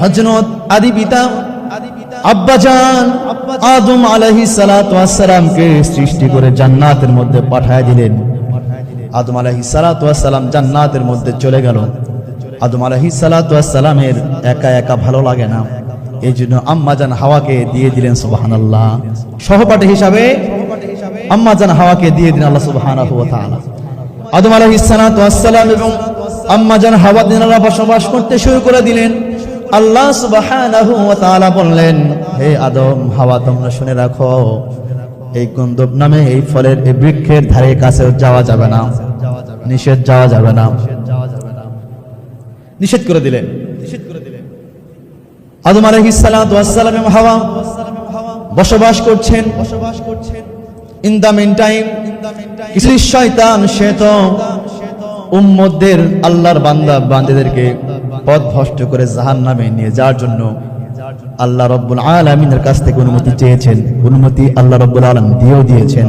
হযরত আদি পিতা আব্বাজান আদম আলাইহিস সালাতু ওয়াস সালামকে সৃষ্টি করে জান্নাতের মধ্যে পাঠিয়ে দিলেন। আদম আলাইহিস সালাতু ওয়াস সালাম জান্নাতের মধ্যে চলে গেল। আদম আলাইহিস সালাতু ওয়াস সালামের একা একা ভালো লাগে না, এইজন্য আম্মাজান হাওয়াকে দিয়ে দিলেন সুবহানাল্লাহ। সহপাঠী হিসাবে আম্মাজান হাওয়াকে দিয়ে দিলেন আল্লাহ সুবহানাহু ওয়া তাআলা। আদম আলাইহিস সালাতু ওয়াস সালাম এবং আম্মাজান হাওয়া দিনারা বসবাস করতে শুরু করে দিলেন। আল্লাহ সুবহানাহু ওয়া তাআলা বললেন, হে আদম হাওয়া, তোমরা শুনে রাখো, এই গন্ধব নামে এই ফলের এই বৃক্ষের ধারে কাছে যাওয়া যাবে না, নিষেধ যাওয়া যাবে না, নিষেধ করে দিলেন। আদম আলাইহিস সালাতু ওয়াস সালাম এবং হাওয়া বসবাস করছেন। ইন দা মিন টাইম কিছু শয়তান সে তো উম্মতদের আল্লাহর বান্দা বান্দাদেরকে পথভ্রষ্ট করে জাহান্নামে নিয়ে যাওয়ার জন্য আল্লাহ রাব্বুল আলামিনের কাছ থেকে অনুমতি চেয়েছেন। অনুমতি আল্লাহ রাব্বুল আলামিন দিয়েও দিয়েছেন।